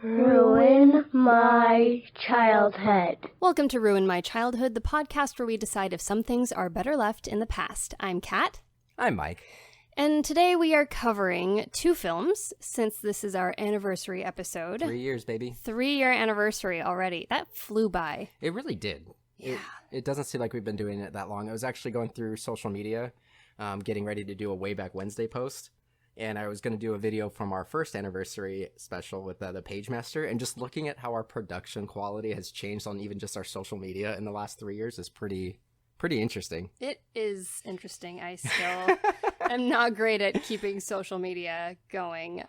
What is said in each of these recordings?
Ruin My Childhood. Welcome to Ruin My Childhood, the podcast where we decide if some things are better left in the past. I'm Kat. I'm Mike. And today we are covering two films, since this is our anniversary episode. 3 years, baby. 3-year anniversary already. That flew by. It really did. Yeah. It doesn't seem like we've been doing it that long. I was actually going through social media, getting ready to do a Way Back Wednesday post. And I was going to do a video from our first anniversary special with the Page Master. And just looking at how our production quality has changed on even just our social media in the last 3 years is pretty interesting. It is interesting. I still am not great at keeping social media going.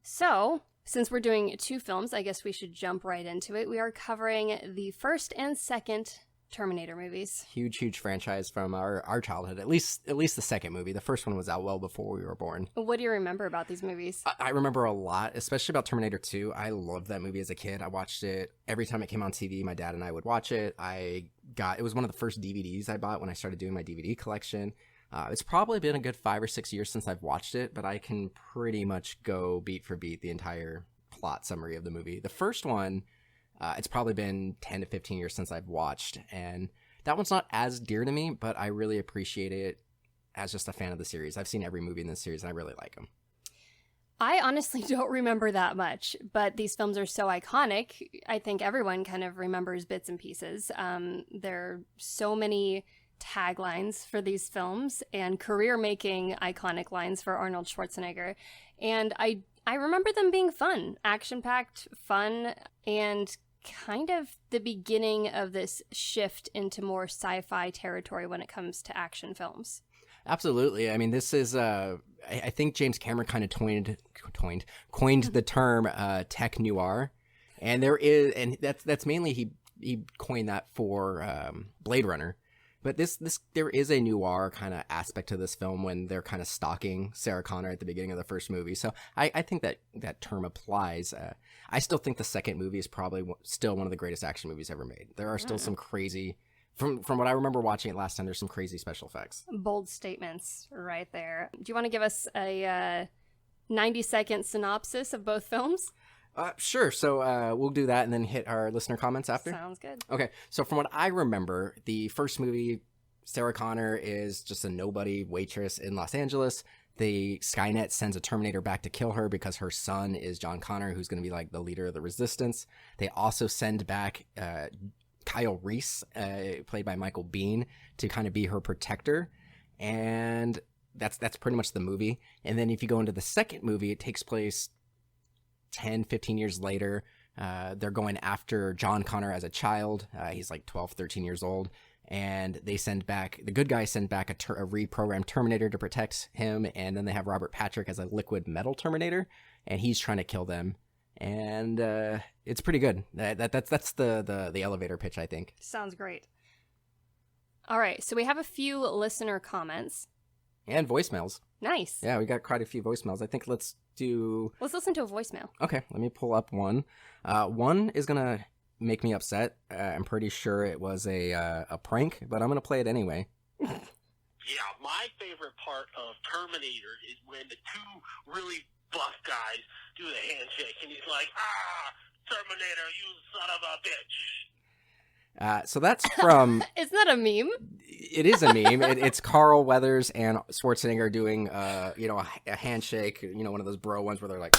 So, since we're doing two films, I guess we should jump right into it. We are covering the first and second Terminator movies. Huge franchise from our childhood. At least the second movie. The first one was out well before we were born. What do you remember about these movies? I remember a lot, especially about Terminator 2. I loved that movie as a kid. I watched it every time it came on TV. My dad and I would watch it. It was one of the first DVDs I bought when I started doing my DVD collection. It's probably been a good 5 or 6 years since I've watched it, but I can pretty much go beat for beat the entire plot summary of the movie. The first one, it's probably been 10 to 15 years since I've watched, and that one's not as dear to me, but I really appreciate it as just a fan of the series. I've seen every movie in this series, and I really like them. I honestly don't remember that much, but these films are so iconic. I think everyone kind of remembers bits and pieces. There are so many taglines for these films and career-making iconic lines for Arnold Schwarzenegger, and I remember them being fun, action-packed, fun, and kind of the beginning of this shift into more sci-fi territory when it comes to action films. Absolutely. I mean, this is, I think James Cameron kind of coined the term tech noir. And that's mainly, he coined that for Blade Runner. But there is a noir kind of aspect to this film when they're kind of stalking Sarah Connor at the beginning of the first movie. So I think that term applies. I still think the second movie is probably still one of the greatest action movies ever made. There are still some crazy, from what I remember watching it last time, there's some crazy special effects. Bold statements right there. Do you want to give us a 90-second synopsis of both films? Sure. So we'll do that and then hit our listener comments after. Sounds good. Okay. So from what I remember, the first movie, Sarah Connor is just a nobody waitress in Los Angeles. The Skynet sends a Terminator back to kill her because her son is John Connor, who's going to be like the leader of the resistance. They also send back Kyle Reese, played by Michael Biehn, to kind of be her protector. And that's pretty much the movie. And then if you go into the second movie, it takes place 10, 15 years later. They're going after John Connor as a child. He's like 12, 13 years old. And the good guys send back a reprogrammed Terminator to protect him. And then they have Robert Patrick as a liquid metal Terminator. And he's trying to kill them. And it's pretty good. That's the elevator pitch, I think. Sounds great. All right. So we have a few listener comments. And voicemails. Nice. Yeah, we got quite a few voicemails. I think let's listen to a voicemail. Okay, let me pull up one. One is going to make me upset. I'm pretty sure it was a prank, but I'm going to play it anyway. Yeah, my favorite part of Terminator is when the two really buff guys do the handshake, and he's like, Terminator, you son of a bitch. So that's from... Isn't that a meme? It is a meme. It's Carl Weathers and Schwarzenegger doing, a handshake, one of those bro ones where they're like...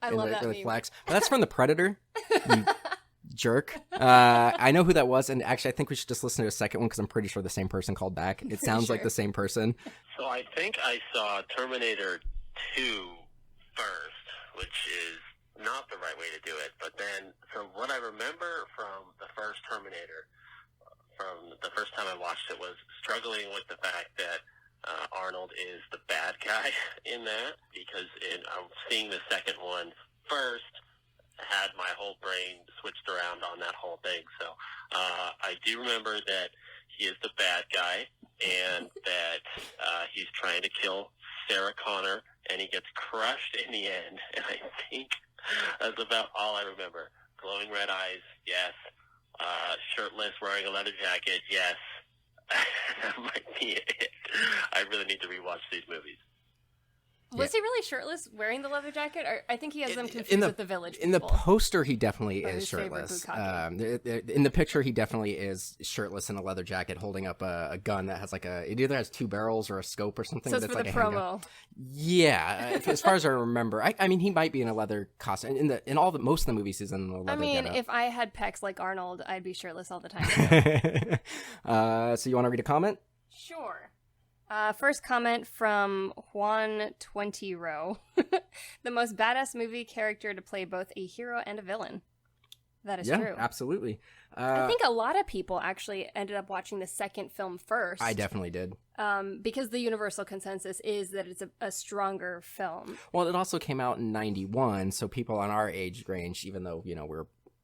I love that really meme. flex. But that's from The Predator, you jerk. I know who that was, and actually I think we should just listen to a second one because I'm pretty sure the same person called back. It sounds like the same person. So I think I saw Terminator 2 first, which is not the right way to do it, but then, so what I remember from the first Terminator, from the first time I watched it, was struggling with the fact that Arnold is the bad guy in that, because seeing the second one first had my whole brain switched around on that whole thing. So I do remember that he is the bad guy, and that he's trying to kill Sarah Connor, and he gets crushed in the end, and I think that's about all I remember. Glowing red eyes, yes. Shirtless, wearing a leather jacket, yes. That might be it. I really need to rewatch these movies. Was he really shirtless wearing the leather jacket? Or I think he has them confused with the village people. In the poster, he definitely Or is his favorite shirtless. bukkake. In the picture, he definitely is shirtless in a leather jacket, holding up a gun that has it either has 2 barrels or a scope or something. So it's that's for like the a promo. handgun. Yeah, as far as I remember, I mean, he might be in a leather costume. Most of the movies, he's in a leather. I mean, getup. if I had pecs like Arnold, I'd be shirtless all the time. So you want to read a comment? Sure. First comment from Juan 20 Row. The most badass movie character to play both a hero and a villain. That is true. Absolutely. I think a lot of people actually ended up watching the second film first. I definitely did. Because the universal consensus is that it's a stronger film. Well, it also came out in 91, so people on our age range, even though,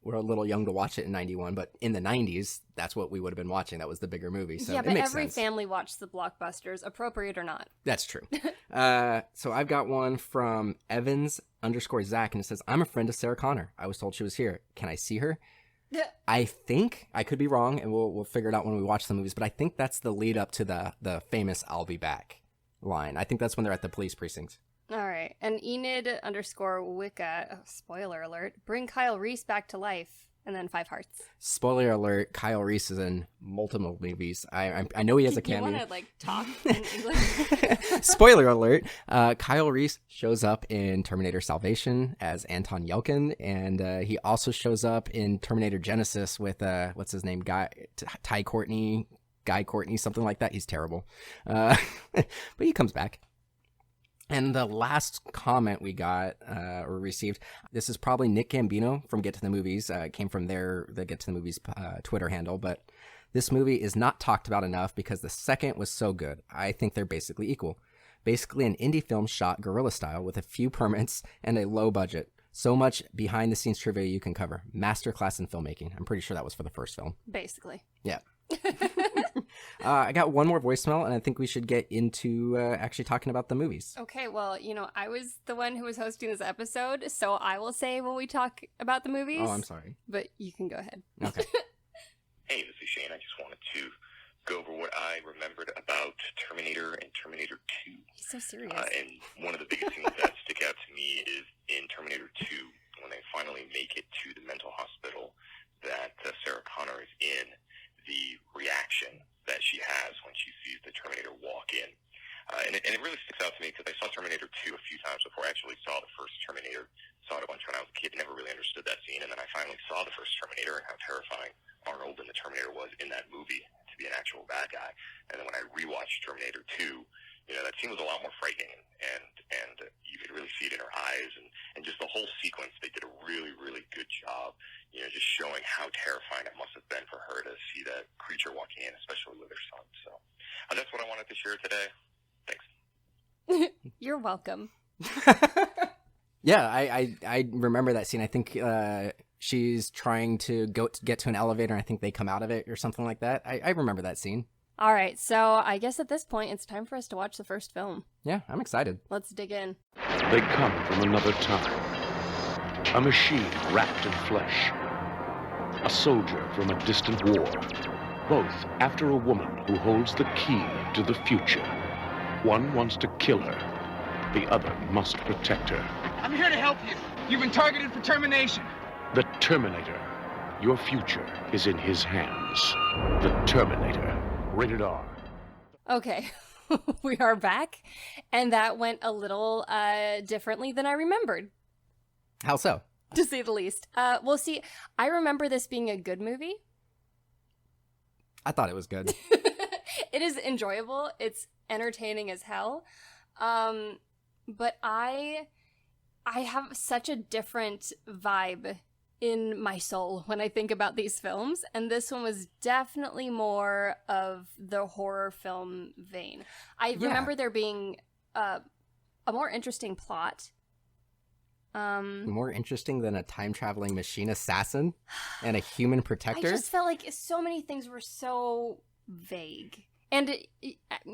we're a little young to watch it in 91, but in the 90s, that's what we would have been watching. That was the bigger movie. So yeah, it but makes every sense. family watched the blockbusters, appropriate or not. That's true. So I've got one from Evans_Zach, and it says, I'm a friend of Sarah Connor. I was told she was here. Can I see her? I think, I could be wrong, and we'll figure it out when we watch the movies, but I think that's the lead up to the famous I'll be back line. I think that's when they're at the police precinct. All right. And Enid_Wicca, spoiler alert, bring Kyle Reese back to life, and then 5 hearts. Spoiler alert, Kyle Reese is in multiple movies. I know he has a cameo. You want to, talk in English? Spoiler alert, Kyle Reese shows up in Terminator Salvation as Anton Yelkin, and he also shows up in Terminator Genesis with, what's his name, Guy Courtney, something like that. He's terrible. But he comes back. And the last comment we got or received, this is probably Nick Gambino from Get to the Movies. It came from the Get to the Movies Twitter handle. But this movie is not talked about enough because the second was so good. I think they're basically equal. Basically an indie film shot guerrilla style with a few permits and a low budget. So much behind the scenes trivia you can cover. Masterclass in filmmaking. I'm pretty sure that was for the first film. Basically. Yeah. I got one more voicemail, and I think we should get into actually talking about the movies. Okay, well, I was the one who was hosting this episode, so I will say when we talk about the movies. Oh, I'm sorry. But you can go ahead. Okay. Hey, this is Shane. I just wanted to go over what I remembered about Terminator and Terminator 2. He's so serious. And one of the biggest things that stick out to me is in Terminator 2, when they finally make it to the mental hospital that Sarah Connor is in, the reaction that she has when she sees the Terminator walk in. And it really sticks out to me because I saw Terminator 2 a few times before I actually saw the first Terminator. Saw it a bunch when I was a kid, never really understood that scene. And then I finally saw the first Terminator and how terrifying Arnold and the Terminator was in that movie to be an actual bad guy. And then when I rewatched Terminator 2, that scene was a lot more frightening, and you could really see it in her eyes, and just the whole sequence, they did a really, really good job, just showing how terrifying it must have been for her to see that creature walking in, especially with her son. So that's what I wanted to share today. Thanks. You're welcome. Yeah, I remember that scene. I think she's trying to get to an elevator, and I think they come out of it or something like that. I remember that scene. All right, so I guess at this point, it's time for us to watch the first film. Yeah, I'm excited. Let's dig in. They come from another time. A machine wrapped in flesh. A soldier from a distant war. Both after a woman who holds the key to the future. One wants to kill her. The other must protect her. I'm here to help you. You've been targeted for termination. The Terminator. Your future is in his hands. The Terminator. Rated R. Okay, we are back, and that went a little differently than I remembered, How so? to say the least. Well, see, I remember this being a good movie. I thought it was good. It is enjoyable. It's entertaining as hell. But I have such a different vibe in my soul when I think about these films, and this one was definitely more of the horror film vein. I remember there being a more interesting plot. More interesting than a time-traveling machine assassin and a human protector? I just felt like so many things were so vague. And,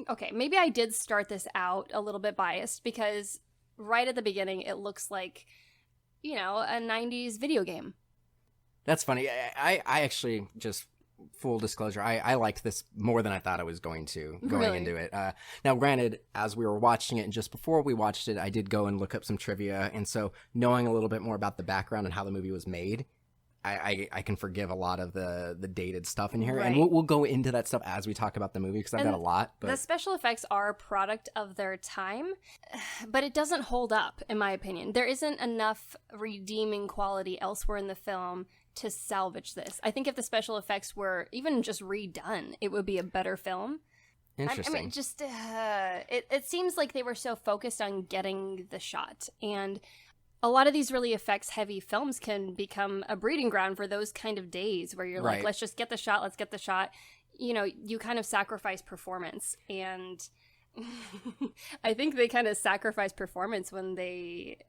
okay, maybe I did start this out a little bit biased, because right at the beginning it looks like, a 90s video game. That's funny. I actually just full disclosure, I liked this more than I thought I was going to going Really? into it. Now, granted, as we were watching it and just before we watched it, I did go and look up some trivia. And so knowing a little bit more about the background and how the movie was made, I can forgive a lot of the dated stuff in here. Right. And we'll go into that stuff as we talk about the movie because I've got a lot. But The special effects are a product of their time, but it doesn't hold up, in my opinion. There isn't enough redeeming quality elsewhere in the film to salvage this. I think if the special effects were even just redone, it would be a better film. interesting. I mean, just it seems like they were so focused on getting the shot, and a lot of these really effects heavy films can become a breeding ground for those kind of days where you're like, Right. let's just get the shot, let's get the shot. You know, you kind of sacrifice performance, and I think they kind of sacrifice performance when they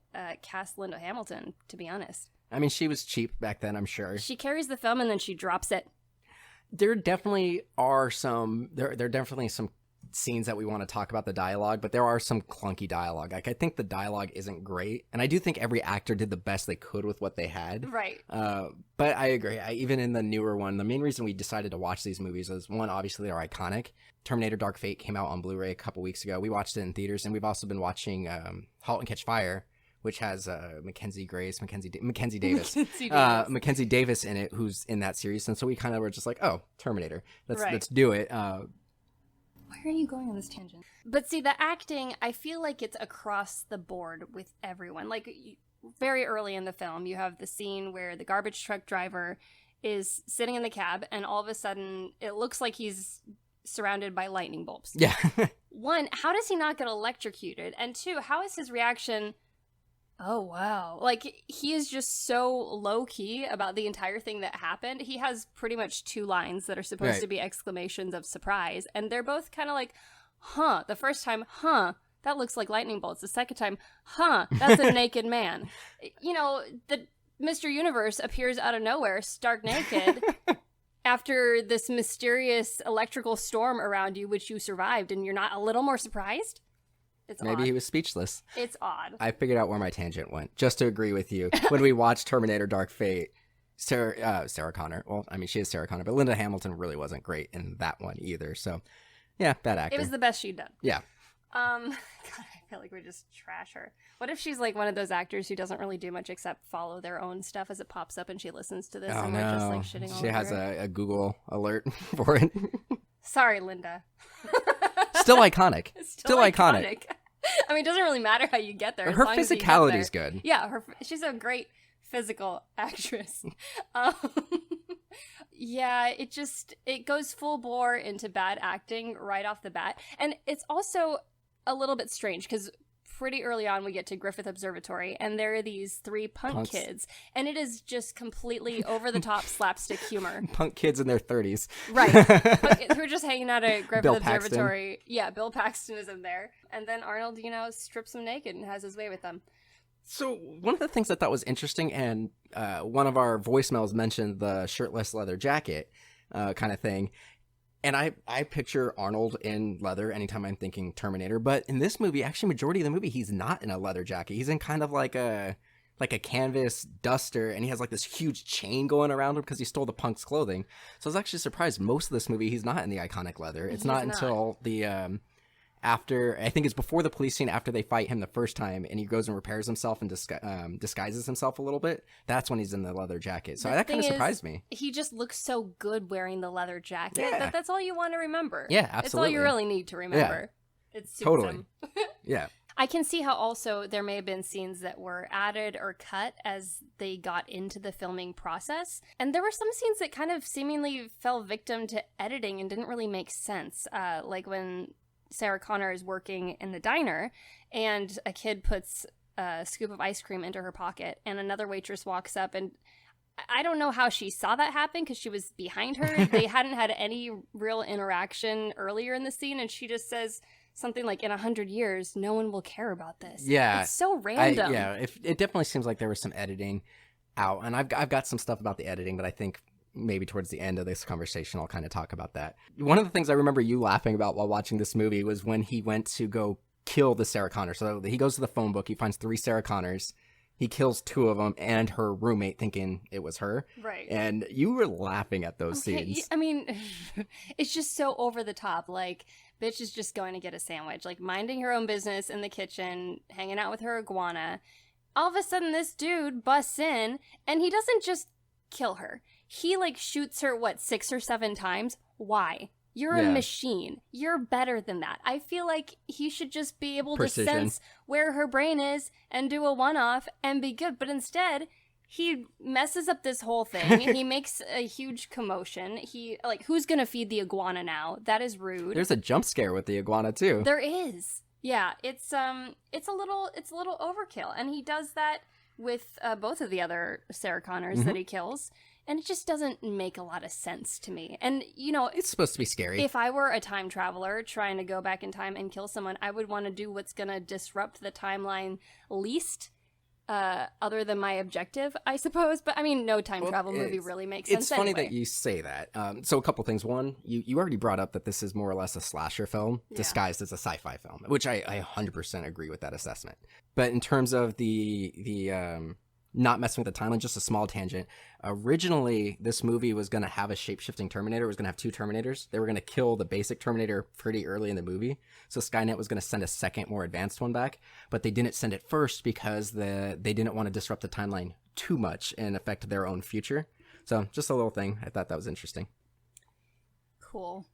cast Linda Hamilton, to be honest. I mean, she was cheap back then, I'm sure. She carries the film and then she drops it. There definitely are some there are definitely some scenes that we want to talk about the dialogue, but there are some clunky dialogue. Like, I think the dialogue isn't great, and I do think every actor did the best they could with what they had. Right. But I agree. Even in the newer one, the main reason we decided to watch these movies is, one, obviously they're iconic. Terminator Dark Fate came out on Blu-ray a couple weeks ago. We watched it in theaters, and we've also been watching Halt and Catch Fire, which has Mackenzie Davis. Mackenzie Davis. Mackenzie Davis in it, who's in that series. And so we kind of were just like, oh, Terminator. Right. Let's do it. Where are you going on this tangent? But see, the acting, I feel like it's across the board with everyone. Like, very early in the film, you have the scene where the garbage truck driver is sitting in the cab, and all of a sudden, it looks like he's surrounded by lightning bolts. Yeah. One, how does he not get electrocuted? And two, how is his reaction, oh, wow. Like, he is just so low-key about the entire thing that happened. He has pretty much two lines that are supposed Right. to be exclamations of surprise, and they're both kind of like, huh. The first time, huh, that looks like lightning bolts. The second time, huh, that's a naked man. You know, the Mr. Universe appears out of nowhere, stark naked, after this mysterious electrical storm around you, which you survived, and you're not a little more surprised? It's Maybe odd. he was speechless. It's odd. I figured out where my tangent went, just to agree with you. When we watched Terminator Dark Fate, Sarah Connor, well, I mean, she is Sarah Connor, but Linda Hamilton really wasn't great in that one either. So, yeah, bad actor. It was the best she'd done. Yeah. God, I feel like we just trash her. What if she's like one of those actors who doesn't really do much except follow their own stuff as it pops up and she listens to this Oh, and no. we're just like shitting all She over has her? a Google alert for it. Sorry, Linda. Still iconic. Still iconic. I mean, it doesn't really matter how you get there. as Her long as you get physicality's there. good. Yeah, she's a great physical actress. um, yeah, it goes full bore into bad acting right off the bat. And it's also a little bit strange because pretty early on we get to Griffith Observatory and there are these three punks. Kids. And it is just completely over-the-top slapstick humor. Punk kids in their 30s. Right. Who are just hanging out at Griffith Bill Observatory. Paxton. Yeah, Bill Paxton is in there. And then Arnold, strips them naked and has his way with them. So one of the things I thought was interesting, and one of our voicemails mentioned the shirtless leather jacket kind of thing. And I picture Arnold in leather anytime I'm thinking Terminator. But in this movie, actually, majority of the movie, he's not in a leather jacket. He's in kind of like a canvas duster, and he has like this huge chain going around him because he stole the punk's clothing. So I was actually surprised most of this movie, he's not in the iconic leather. It's not until the after, I think it's before the police scene, after they fight him the first time and he goes and repairs himself and disguises himself a little bit. That's when he's in the leather jacket. So that kind of surprised me. He just looks so good wearing the leather jacket. Yeah. That's all you want to remember. Yeah, absolutely. It's all you really need to remember. Yeah. It suits Totally. him. Yeah. I can see how also there may have been scenes that were added or cut as they got into the filming process. And there were some scenes that kind of seemingly fell victim to editing and didn't really make sense. Like when Sarah Connor is working in the diner and a kid puts a scoop of ice cream into her pocket and another waitress walks up, and I don't know how she saw that happen because she was behind her. They hadn't had any real interaction earlier in the scene, and she just says something like, in 100 years, no one will care about this. Yeah. It's so random. It definitely seems like there was some editing out, and I've got some stuff about the editing, but I think maybe towards the end of this conversation, I'll kind of talk about that. One of the things I remember you laughing about while watching this movie was when he went to go kill the Sarah Connor. So he goes to the phone book, he finds 3 Sarah Connors, He kills 2 of them and her roommate thinking it was her. Right. And you were laughing at those Okay, scenes. I mean, it's just so over the top. Like, bitch is just going to get a sandwich, like minding her own business in the kitchen, hanging out with her iguana. All of a sudden, this dude busts in, and he doesn't just kill her. He, like, shoots her, 6 or 7 times? Why? You're a machine. You're better than that. I feel like he should just be able Precision. to sense where her brain is and do a one-off and be good. But instead, he messes up this whole thing. He makes a huge commotion. Who's gonna feed the iguana now? That is rude. There's a jump scare with the iguana too. There is. Yeah, it's a little overkill, and he does that with both of the other Sarah Connors that he kills, and it just doesn't make a lot of sense to me. And It's supposed to be scary. if I were a time traveler trying to go back in time and kill someone, I would want to do what's gonna disrupt the timeline least. Other than my objective, I suppose. But I mean, no time travel movie really makes sense. It's funny anyway. that you say that. So a couple things. One, you already brought up that this is more or less a slasher film disguised as a sci-fi film, which I 100% agree with that assessment. But in terms of the not messing with the timeline, just a small tangent. Originally, this movie was going to have a shape-shifting Terminator. It was going to have 2 Terminators. They were going to kill the basic Terminator pretty early in the movie. So Skynet was going to send a second, more advanced one back. But they didn't send it first because they didn't want to disrupt the timeline too much and affect their own future. So just a little thing. I thought that was interesting. Cool.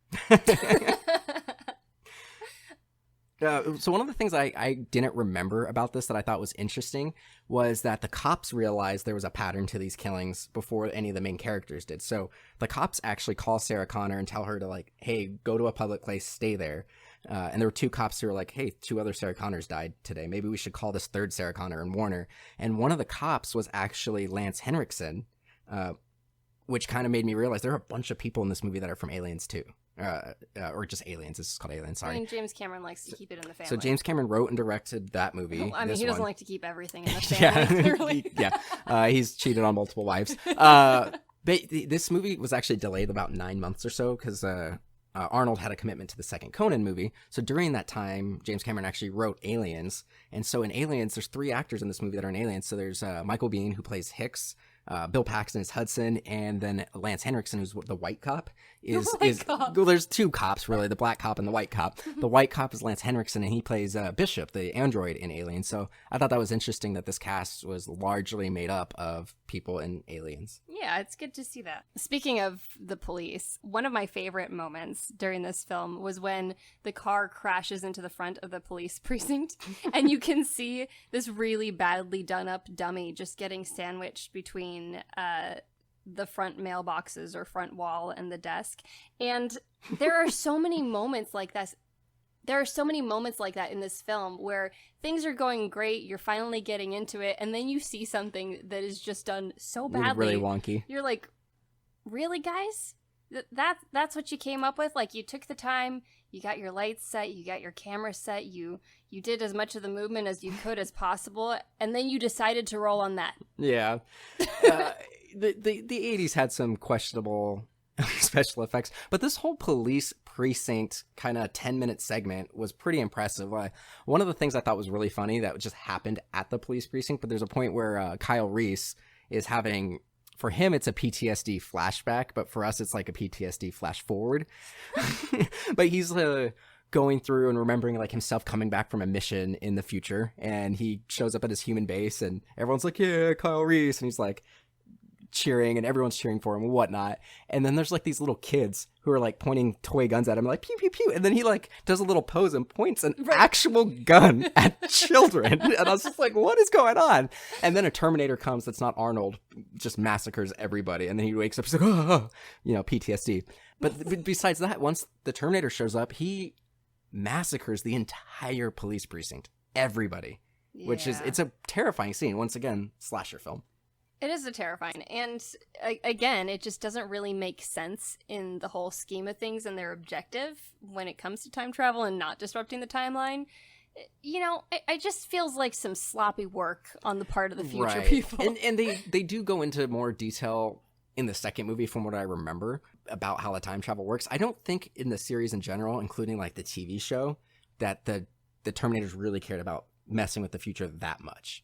So one of the things I didn't remember about this that I thought was interesting was that the cops realized there was a pattern to these killings before any of the main characters did. So the cops actually call Sarah Connor and tell her to, like, hey, go to a public place, stay there. And there were 2 cops who were like, hey, 2 other Sarah Connors died today. Maybe we should call this 3rd Sarah Connor and warn her. And one of the cops was actually Lance Henriksen, which kind of made me realize there are a bunch of people in this movie that are from Aliens too. Or just Aliens. This is called Aliens, sorry. I mean, James Cameron likes to keep it in the family. So James Cameron wrote and directed that movie. Well, I mean, he doesn't like to keep everything in the family, Yeah, clearly. He's cheated on multiple wives. But this movie was actually delayed about 9 months or so because Arnold had a commitment to the second Conan movie. So during that time, James Cameron actually wrote Aliens. And so in Aliens, there's 3 actors in this movie that are in Aliens. So there's Michael Biehn, who plays Hicks. Bill Paxton is Hudson, and then Lance Henriksen, who's the white cop, well, there's 2 cops really, the black cop and the white cop. The white cop is Lance Henriksen, and he plays Bishop, the android in Alien. So I thought that was interesting that this cast was largely made up of people in Aliens. Yeah, it's good to see that. Speaking of the police, one of my favorite moments during this film was when the car crashes into the front of the police precinct, and you can see this really badly done up dummy just getting sandwiched between the front mailboxes or front wall and the desk. And there are so many moments like this. There are so many moments like that in this film where things are going great, you're finally getting into it, and then you see something that is just done so badly. Really wonky. You're like, really, guys? That's what you came up with? Like, you took the time, you got your lights set, you got your camera set, you did as much of the movement as you could as possible, and then you decided to roll on that. Yeah. The 80s had some questionable special effects, but this whole police precinct kind of 10-minute segment was pretty impressive. One of the things I thought was really funny that just happened at the police precinct, but there's a point where Kyle Reese is having, for him it's a PTSD flashback, but for us it's like a PTSD flash forward. But he's going through and remembering like himself coming back from a mission in the future, and he shows up at his human base and everyone's like, yeah, Kyle Reese, and he's like cheering and everyone's cheering for him and whatnot. And then there's like these little kids who are like pointing toy guns at him like pew pew pew, and then he like does a little pose and points an actual gun at children. And I was just like, what is going on? And then a Terminator comes that's not Arnold, just massacres everybody, and then he wakes up, he's like, oh, PTSD. But besides that, once the Terminator shows up, he massacres the entire police precinct, everybody. Which is, it's a terrifying scene. Once again, slasher film. It is a terrifying, and again, it just doesn't really make sense in the whole scheme of things and their objective when it comes to time travel and not disrupting the timeline. It just feels like some sloppy work on the part of the future people. And they do go into more detail in the second movie from what I remember about how the time travel works. I don't think in the series in general, including like the TV show, that the Terminators really cared about messing with the future that much.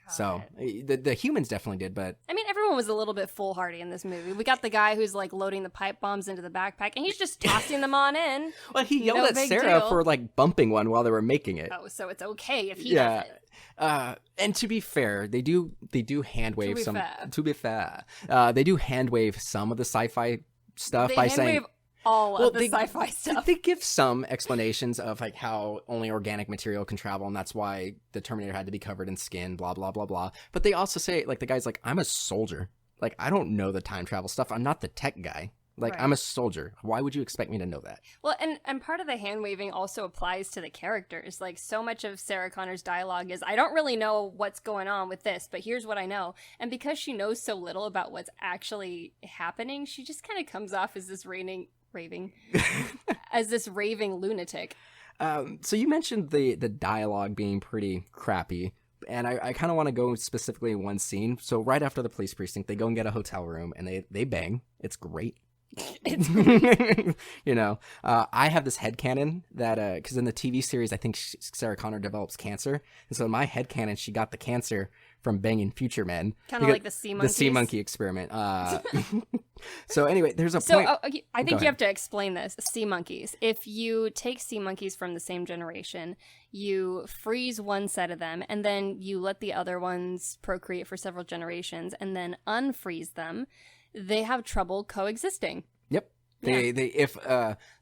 So the humans definitely did, but I mean, everyone was a little bit foolhardy in this movie. We got the guy who's like loading the pipe bombs into the backpack, and he's just tossing them on in. well, he yelled No at big Sarah deal. for like bumping one while they were making it. Oh, so it's okay if he does it. And to be fair, they do hand wave some. fair. To be fair, they do hand wave some of the sci-fi stuff They by hand saying. wave all of the they- sci-fi stuff. They give some explanations of like how only organic material can travel, and that's why the Terminator had to be covered in skin, blah blah blah blah. But they also say like the guy's like, I'm a soldier. Like I don't know the time travel stuff. I'm not the tech guy. Like Right. I'm a soldier. Why would you expect me to know that? Well, and part of the hand waving also applies to the characters. Like, so much of Sarah Connor's dialogue is, I don't really know what's going on with this, but here's what I know. And because she knows so little about what's actually happening, she just kind of comes off as this raving lunatic. So you mentioned the dialogue being pretty crappy. And I kind of want to go specifically in one scene. So right after the police precinct, they go and get a hotel room and they bang. It's great. You know, I have this headcanon that because in the TV series I think Sarah Connor develops cancer, and so in my headcanon she got the cancer from banging future men, Kind of like the sea monkeys. the sea monkey experiment. So anyway, there's a So point. I Go think you ahead. have to explain this. Sea monkeys. If you take sea monkeys from the same generation, you freeze one set of them, and then you let the other ones procreate for several generations, and then unfreeze them. They have trouble coexisting. Yep. They if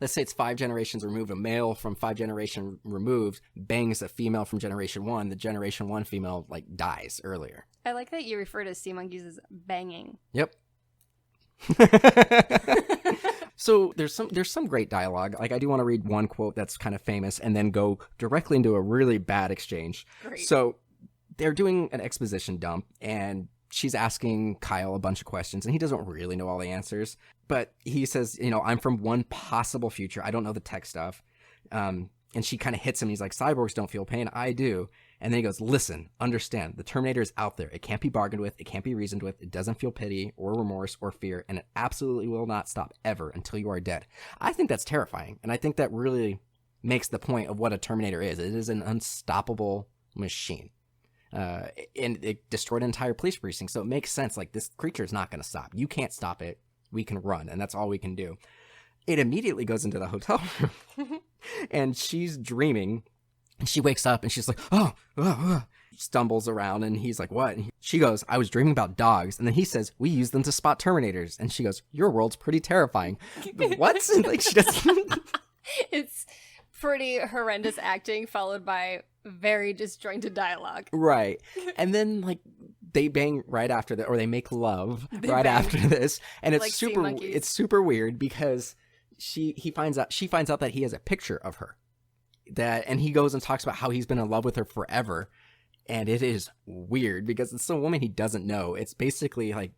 let's say it's 5 generations removed, a male from 5 generation removed bangs a female from generation 1, the generation 1 female like dies earlier. I like that you refer to sea monkeys as banging. Yep. So there's some great dialogue. Like I do want to read one quote that's kind of famous and then go directly into a really bad exchange. Great. So they're doing an exposition dump and she's asking Kyle a bunch of questions and he doesn't really know all the answers, but he says, you know, I'm from one possible future. I don't know the tech stuff. And she kind of hits him. He's like, cyborgs don't feel pain. I do. And then he goes, listen, understand, the Terminator is out there. It can't be bargained with. It can't be reasoned with. It doesn't feel pity or remorse or fear. And it absolutely will not stop ever until you are dead. I think that's terrifying. And I think that really makes the point of what a Terminator is. It is an unstoppable machine. And it destroyed an entire police precinct. So it makes sense. Like, this creature is not going to stop. You can't stop it. We can run. And that's all we can do. It immediately goes into the hotel room. And she's dreaming. And she wakes up and she's like, stumbles around and he's like, what? And she goes, I was dreaming about dogs. And then he says, we use them to spot Terminators. And she goes, your world's pretty terrifying. What? Like, she doesn't. It's pretty horrendous acting followed by very disjointed dialogue. Right. And then like they bang right after that, or they make love right bang. after this. And it's Like sea monkeys. it's super weird because she finds out that he has a picture of her. And he goes and talks about how he's been in love with her forever. And it is weird because it's a woman he doesn't know. It's basically like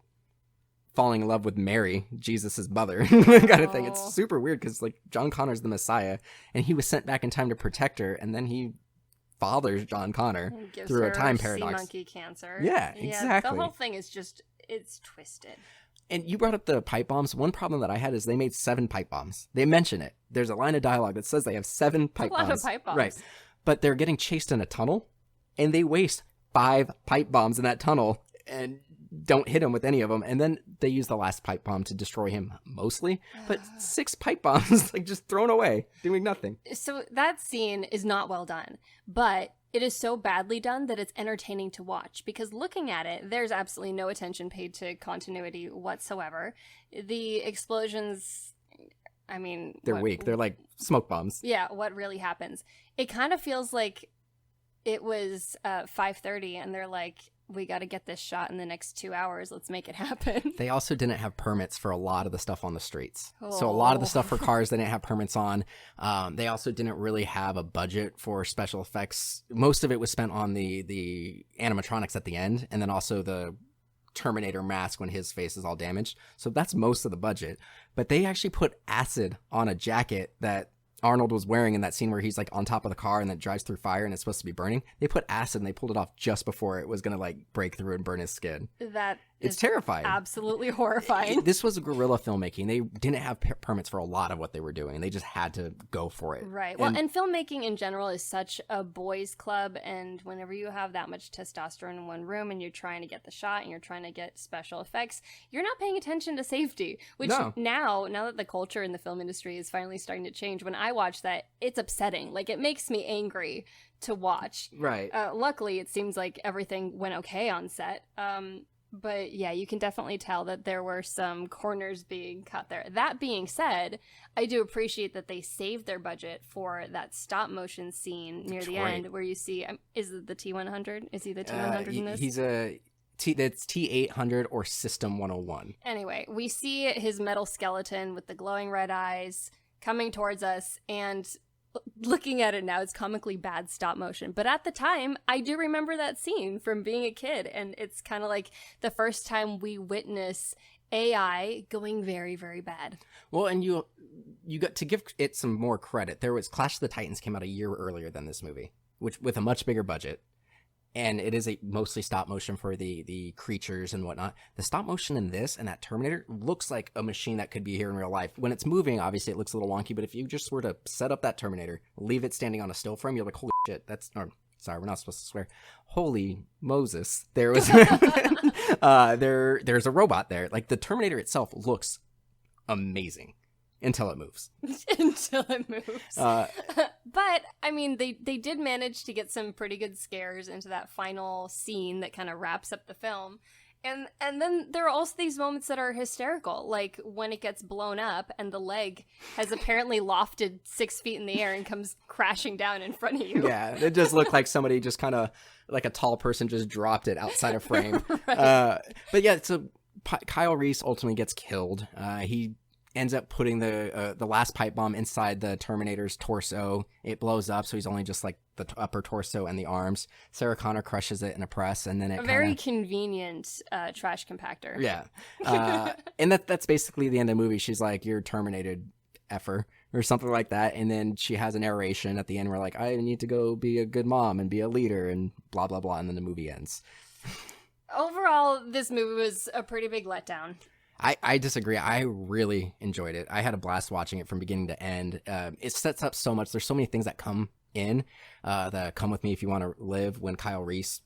falling in love with Mary, Jesus' mother, kind of thing. It's super weird because like John Connor's the Messiah and he was sent back in time to protect her. And then he fathers John Connor Gives through her a time sea paradox. monkey cancer. Yeah, exactly. The whole thing is just, it's twisted. And you brought up the pipe bombs. One problem that I had is they made 7 pipe bombs. They mention it. There's a line of dialogue that says they have 7 pipe bombs. A lot of pipe bombs. Right. But they're getting chased in a tunnel, and they waste 5 pipe bombs in that tunnel and don't hit him with any of them. And then they use the last pipe bomb to destroy him mostly. But 6 pipe bombs, like just thrown away, doing nothing. So that scene is not well done, but it is so badly done that it's entertaining to watch because looking at it, there's absolutely no attention paid to continuity whatsoever. The explosions, I mean... They're weak. They're like smoke bombs. Yeah, what really happens? It kind of feels like it was 5:30 and they're like, we got to get this shot in the next 2 hours. Let's make it happen. They also didn't have permits for a lot of the stuff on the streets. So a lot of the stuff for cars they didn't have permits on. They also didn't really have a budget for special effects. Most of it was spent on the animatronics at the end, and then also the Terminator mask when his face is all damaged. So that's most of the budget. But they actually put acid on a jacket that Arnold was wearing in that scene where he's like on top of the car and then drives through fire and it's supposed to be burning. They put acid and they pulled it off just before it was going to like break through and burn his skin. That It's terrifying. Absolutely horrifying. This was guerrilla filmmaking. They didn't have permits for a lot of what they were doing. They just had to go for it. Right. Well, and filmmaking in general is such a boys' club, and whenever you have that much testosterone in one room and you're trying to get the shot and you're trying to get special effects, you're not paying attention to safety. Which now that the culture in the film industry is finally starting to change, when I watch that, it's upsetting. Like, it makes me angry to watch. Right. Luckily, it seems like everything went okay on set. But yeah, you can definitely tell that there were some corners being cut there. That being said, I do appreciate that they saved their budget for that stop motion scene near the end where you see, is it the T-100? Is he the T-100 in this? He's that's T-800 or System 101. Anyway, we see his metal skeleton with the glowing red eyes coming towards us, and looking at it now, it's comically bad stop motion. But at the time, I do remember that scene from being a kid. And it's kind of like the first time we witness AI going very, very bad. Well, and you got to give it some more credit. There was Clash of the Titans came out a year earlier than this movie, which with a much bigger budget. And it is a mostly stop motion for the creatures and whatnot. The stop motion in this and that Terminator looks like a machine that could be here in real life. When it's moving, obviously it looks a little wonky, but if you just were to set up that Terminator, leave it standing on a still frame, you're like, holy shit, sorry, we're not supposed to swear. Holy Moses. There was, there's a robot there. Like, the Terminator itself looks amazing. Until it moves. Until it moves. But, I mean, they did manage to get some pretty good scares into that final scene that kind of wraps up the film. And then there are also these moments that are hysterical, like when it gets blown up and the leg has apparently lofted 6 feet in the air and comes crashing down in front of you. Yeah, it does look like somebody just kind of, like a tall person just dropped it outside of frame. Right. But yeah, so Kyle Reese ultimately gets killed. He ends up putting the last pipe bomb inside the Terminator's torso. It blows up, so he's only just like the upper torso and the arms. Sarah Connor crushes it in a press, and then it very convenient trash compactor. Yeah, and that's basically the end of the movie. She's like, "You're terminated, effer," or something like that, and then she has a narration at the end where like, "I need to go be a good mom and be a leader," and blah blah blah, and then the movie ends. Overall, this movie was a pretty big letdown. I disagree. I really enjoyed it. I had a blast watching it from beginning to end. It sets up so much. There's so many things that come in that come with me if you want to live when Kyle Reese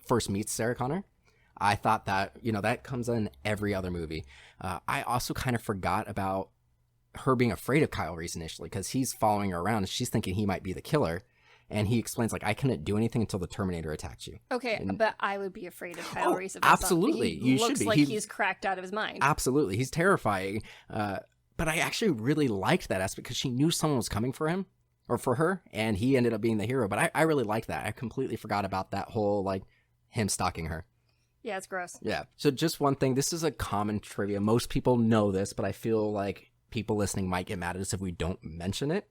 first meets Sarah Connor. I thought that, that comes in every other movie. I also kind of forgot about her being afraid of Kyle Reese initially because he's following her around and she's thinking he might be the killer. And he explains, like, I couldn't do anything until the Terminator attacked you. Okay, but I would be afraid of Kyle Reese. Absolutely. He looks like he's cracked out of his mind. Absolutely. He's terrifying. But I actually really liked that aspect because she knew someone was coming for him or for her, and he ended up being the hero. But I really liked that. I completely forgot about that whole, like, him stalking her. Yeah, it's gross. Yeah. So just one thing. This is a common trivia. Most people know this, but I feel like people listening might get mad at us if we don't mention it.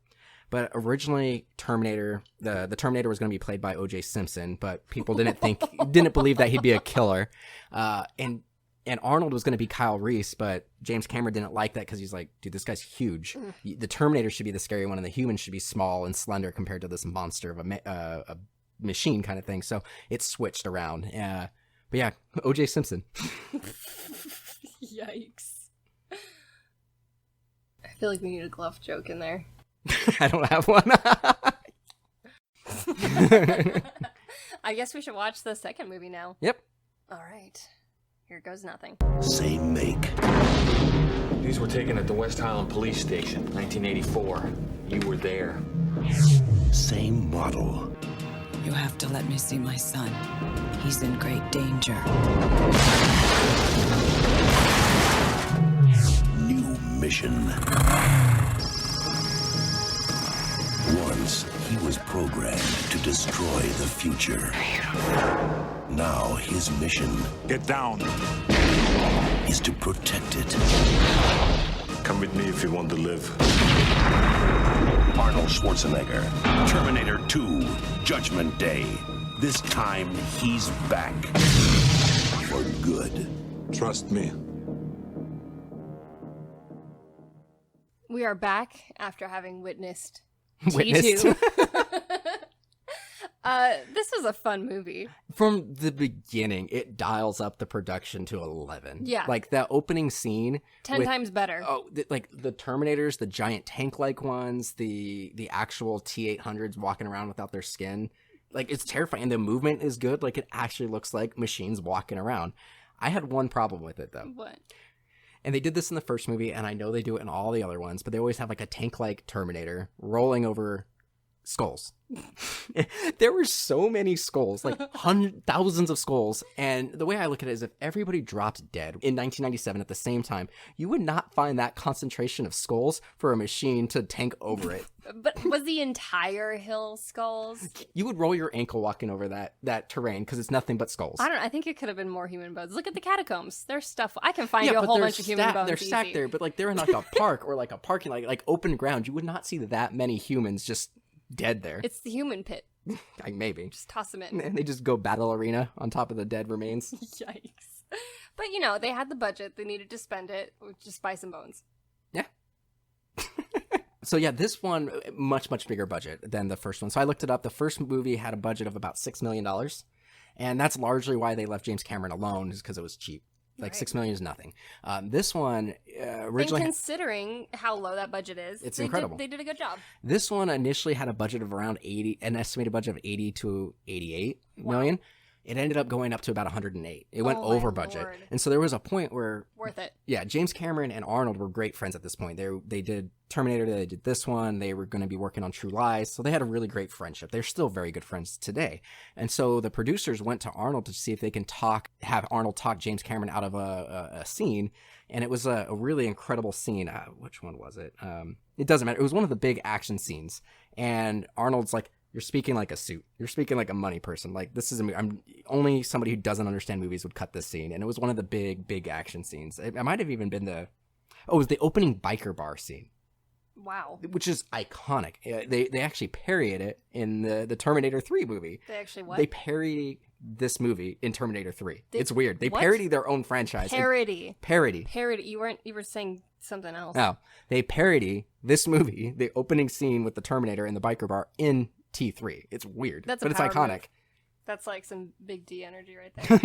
But originally, the Terminator was going to be played by O.J. Simpson, but people didn't believe that he'd be a killer. And Arnold was going to be Kyle Reese, but James Cameron didn't like that because he's like, dude, this guy's huge. The Terminator should be the scary one, and the human should be small and slender compared to this monster of a machine kind of thing. So it switched around. But yeah, O.J. Simpson. Yikes. I feel like we need a glove joke in there. I don't have one. I guess we should watch the second movie now. Yep. All right. Here goes nothing. Same make. These were taken at the West Highland Police Station, 1984. You were there. Same model. You have to let me see my son. He's in great danger. New mission. Once, he was programmed to destroy the future. Now, his mission... Get down! ...is to protect it. Come with me if you want to live. Arnold Schwarzenegger. Terminator 2. Judgment Day. This time, he's back. For good. Trust me. We are back after having witnessed T2. This was a fun movie. From the beginning, it dials up the production to 11. Yeah. Like that opening scene. 10 times better. Oh, like the Terminators, the giant tank-like ones, the actual T-800s walking around without their skin. Like, it's terrifying. And the movement is good. Like, it actually looks like machines walking around. I had one problem with it, though. What? And they did this in the first movie, and I know they do it in all the other ones, but they always have like a tank-like Terminator rolling over skulls. There were so many skulls, like thousands of skulls. And the way I look at it is if everybody dropped dead in 1997 at the same time, you would not find that concentration of skulls for a machine to tank over it. But was the entire hill skulls? You would roll your ankle walking over that terrain because it's nothing but skulls. I don't know. I think it could have been more human bones. Look at the catacombs. There's stuff. I can find you a whole bunch of human bones. They're stacked there, but like they're in like a park or like a parking like open ground. You would not see that many humans just dead there. It's the human pit. Like maybe. Just toss them in. And they just go battle arena on top of the dead remains. Yikes. But you know, they had the budget. They needed to spend it. Just buy some bones. Yeah. So yeah, this one, much budget than the first one. So I looked it up. The first movie had a budget of about $6 million. And that's largely why they left James Cameron alone, is because it was cheap. Like $6 million is nothing. This one originally, and considering how low that budget is, it's incredible. They did a good job. This one initially had a budget of around an estimated budget of 80 to 88 million. It ended up going up to about 108. It went over budget. Lord. And so there was a point where... Worth it. Yeah, James Cameron and Arnold were great friends at this point. They did Terminator, they did this one, they were going to be working on True Lies, so they had a really great friendship. They're still very good friends today. And so the producers went to Arnold to see if they can have Arnold talk James Cameron out of a scene, and it was a really incredible scene. Which one was it? It doesn't matter. It was one of the big action scenes, and Arnold's like, "You're speaking like a suit. You're speaking like a money person. Like, this is I'm only somebody who doesn't understand movies would cut this scene." And it was one of the big action scenes. It might have even been it was the opening biker bar scene. Wow. Which is iconic. They actually parodied it in the Terminator 3 movie. They actually what? They parody this movie in Terminator 3. It's weird. They parody their own franchise. Parody. Parody. You were saying something else. No. They parody this movie, the opening scene with the Terminator in the biker bar in T3. It's weird. But it's iconic. Move. That's like some big D energy right there.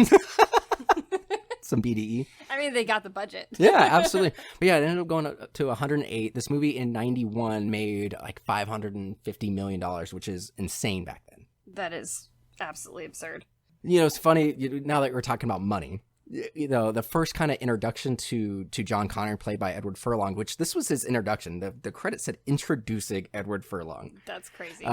Some BDE. I mean, they got the budget. Yeah, absolutely. But yeah, it ended up going up to 108. This movie in 91 made like $550 million, which is insane back then. That is absolutely absurd. You know, it's funny, now that we're talking about money, you know, the first kind of introduction to John Connor, played by Edward Furlong, which this was his introduction. The credit said introducing Edward Furlong. That's crazy.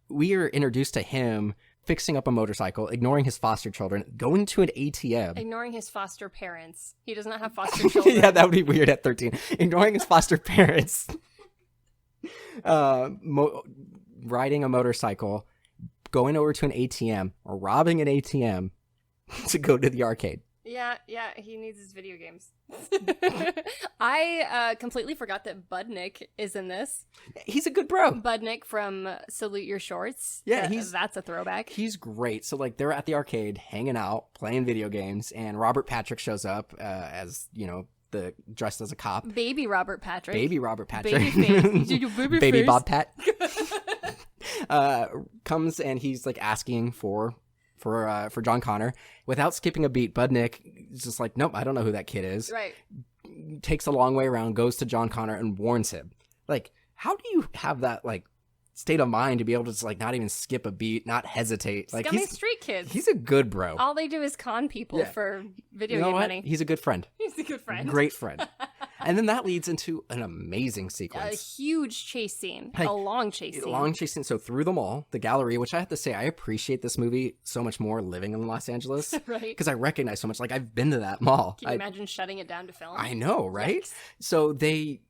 We are introduced to him fixing up a motorcycle, ignoring his foster children, going to an ATM. Ignoring his foster parents. He does not have foster children. Yeah, that would be weird at 13. Ignoring his foster parents. Riding a motorcycle, going over to an ATM, or robbing an ATM to go to the arcade. Yeah, he needs his video games. I completely forgot that Budnick is in this. He's a good bro. Budnick from Salute Your Shorts. Yeah, that's a throwback. He's great. So like they're at the arcade hanging out, playing video games, and Robert Patrick shows up as, you know, dressed as a cop. Baby Robert Patrick. Baby Robert Patrick. Baby Bob Pat. Comes and he's like asking for John Connor. Without skipping a beat, Budnick is just like, nope, I don't know who that kid is. Right. Takes a long way around, goes to John Connor and warns him. Like, how do you have that like state of mind to be able to just like not even skip a beat, not hesitate? Like, Scummy street kids. He's a good bro. All they do is con people for video game money. He's a good friend. He's a good friend. Great friend. And then that leads into an amazing sequence. A huge chase scene. Like, a long chase scene. A long chase scene. So through the mall, the gallery, which I have to say, I appreciate this movie so much more living in Los Angeles. Right. Because I recognize so much. Like, I've been to that mall. Can you imagine shutting it down to film? I know, right? Yikes. So he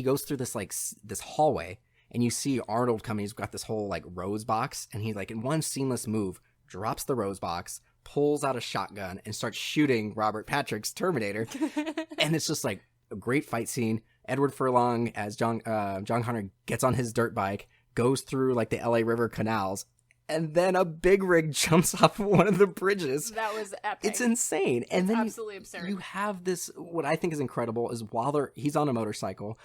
goes through this hallway, and you see Arnold coming. He's got this whole like rose box, and he like in one seamless move drops the rose box, pulls out a shotgun, and starts shooting Robert Patrick's Terminator. And it's just like a great fight scene. Edward Furlong as John Connor gets on his dirt bike, goes through like the LA River canals, and then a big rig jumps off of one of the bridges. That was epic. It's insane. And then absolutely absurd. You have this, what I think is incredible, is while he's on a motorcycle,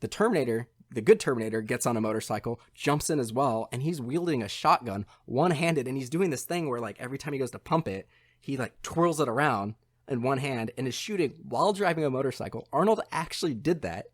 the Terminator the good Terminator gets on a motorcycle, jumps in as well, and he's wielding a shotgun one-handed, and he's doing this thing where, like, every time he goes to pump it, he, like, twirls it around in one hand and is shooting while driving a motorcycle. Arnold actually did that.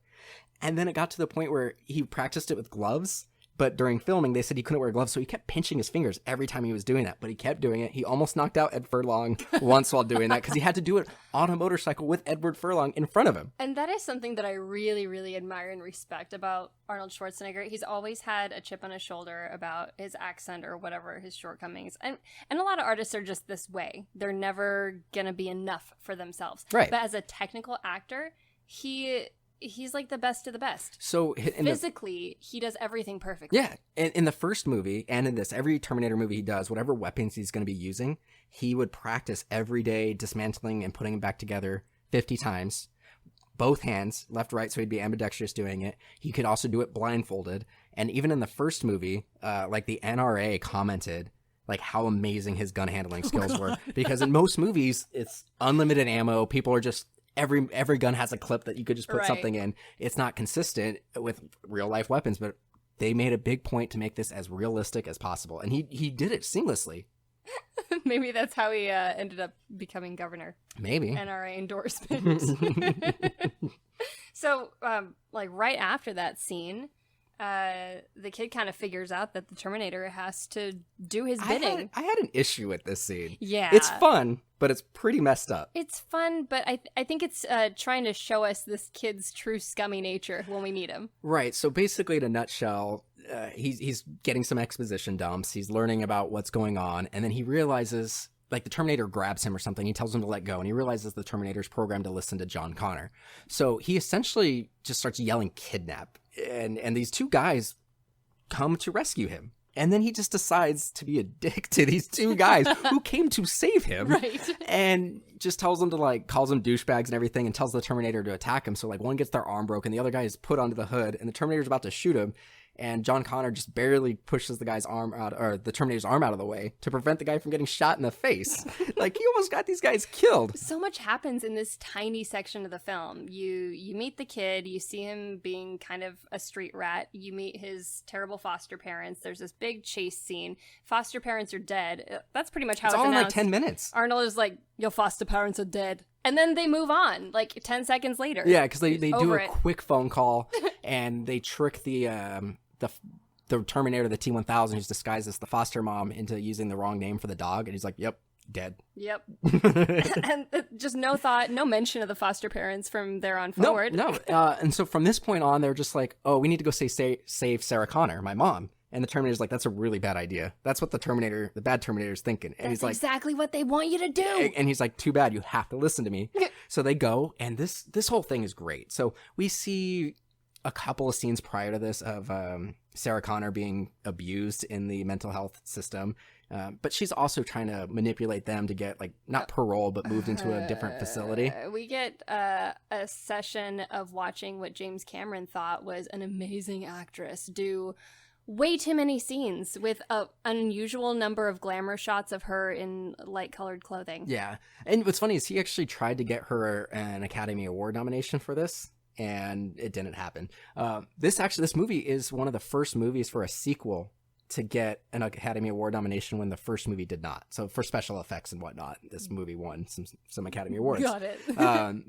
And then it got to the point where he practiced it with gloves, but during filming, they said he couldn't wear gloves, so he kept pinching his fingers every time he was doing that, but he kept doing it. He almost knocked out Ed Furlong once while doing that, because he had to do it on a motorcycle with Edward Furlong in front of him. And that is something that I really, really admire and respect about Arnold Schwarzenegger. He's always had a chip on his shoulder about his accent or whatever, his shortcomings. And a lot of artists are just this way. They're never going to be enough for themselves. Right. But as a technical actor, he's like the best of the best. So physically, he does everything perfectly. Yeah. In the first movie and in this, every Terminator movie he does, whatever weapons he's going to be using, he would practice every day dismantling and putting them back together 50 times. Both hands, left, right, so he'd be ambidextrous doing it. He could also do it blindfolded. And even in the first movie, like the NRA commented like how amazing his gun handling skills were. Because in most movies, it's unlimited ammo. People are just... Every gun has a clip that you could just put something in. It's not consistent with real life weapons, but they made a big point to make this as realistic as possible, and he did it seamlessly. Maybe that's how he ended up becoming governor. Maybe NRA endorsement. So, like right after that scene, the kid kind of figures out that the Terminator has to do his bidding. I had an issue with this scene. Yeah. It's fun, but it's pretty messed up. It's fun, but I think it's trying to show us this kid's true scummy nature when we meet him. Right. So basically, in a nutshell, he's getting some exposition dumps. He's learning about what's going on, and then he realizes, like, the Terminator grabs him or something. He tells him to let go, and he realizes the Terminator's programmed to listen to John Connor. So he essentially just starts yelling "kidnap," and these two guys come to rescue him. And then he just decides to be a dick to these two guys who came to save him. Right. And just tells them to, like, calls them douchebags and everything, and tells the Terminator to attack him. So, like, one gets their arm broken, the other guy is put onto the hood, and the Terminator's about to shoot him. And John Connor just barely pushes the guy's arm out, or the Terminator's arm out of the way to prevent the guy from getting shot in the face. Like, he almost got these guys killed. So much happens in this tiny section of the film. You meet the kid, you see him being kind of a street rat, you meet his terrible foster parents, there's this big chase scene, foster parents are dead. That's pretty much how it's all in announced. like 10 minutes. Arnold is like, your foster parents are dead. And then they move on, like 10 seconds later. Yeah, because they do a it. quick phone call, and they trick the Terminator, the T-1000, who's disguised as the foster mom, into using the wrong name for the dog, and he's like, yep, dead. Yep. And just no thought, no mention of the foster parents from there on forward. No. And so from this point on, they're just like, oh, we need to go save Sarah Connor, my mom. And the Terminator's like, that's a really bad idea. That's what the bad Terminator's thinking. And he's like, exactly what they want you to do. And he's like, too bad, you have to listen to me. So they go, and this whole thing is great. So we see a couple of scenes prior to this of Sarah Connor being abused in the mental health system. But she's also trying to manipulate them to get, like, not parole, but moved into a different facility. We get a session of watching what James Cameron thought was an amazing actress do way too many scenes with an unusual number of glamour shots of her in light-colored clothing. Yeah. And what's funny is he actually tried to get her an Academy Award nomination for this, and it didn't happen. This movie is one of the first movies for a sequel to get an Academy Award nomination when the first movie did not. So for special effects and whatnot, this movie won some Academy Awards. Got it.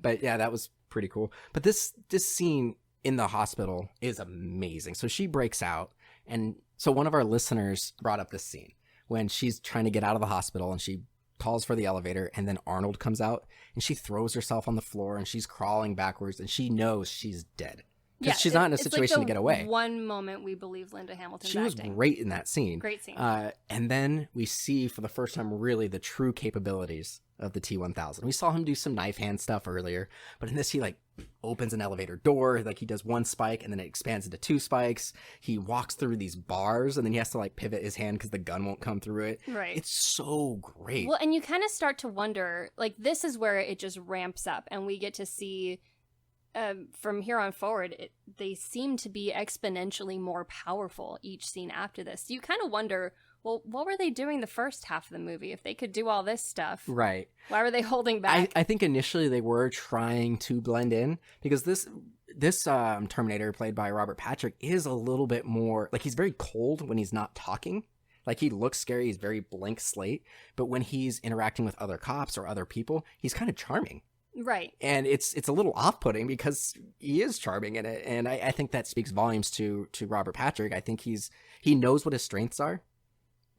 But yeah, that was pretty cool. But this scene in the hospital is amazing. So she breaks out, and so one of our listeners brought up this scene when she's trying to get out of the hospital, and she calls for the elevator, and then Arnold comes out, and she throws herself on the floor, and she's crawling backwards, and she knows she's dead. Because she's not in a situation to get away. One moment we believe Linda Hamilton's She was acting. great in that scene. Great scene. And then we see for the first time really the true capabilities of the T-1000. We saw him do some knife hand stuff earlier, but in this he like opens an elevator door, like he does one spike and then it expands into two spikes. He walks through these bars and then he has to like pivot his hand because the gun won't come through it. Right. It's so great. Well, and you kind of start to wonder, like, this is where it just ramps up and we get to see from here on forward, they seem to be exponentially more powerful each scene after this. You kind of wonder, well, what were they doing the first half of the movie? If they could do all this stuff, right? Why were they holding back? I think initially they were trying to blend in because this this Terminator, played by Robert Patrick, is a little bit more like, he's very cold when he's not talking. Like, he looks scary, he's very blank slate, but when he's interacting with other cops or other people, he's kind of charming. Right. And it's a little off-putting because he is charming in it, and I think that speaks volumes to Robert Patrick. I think he knows what his strengths are,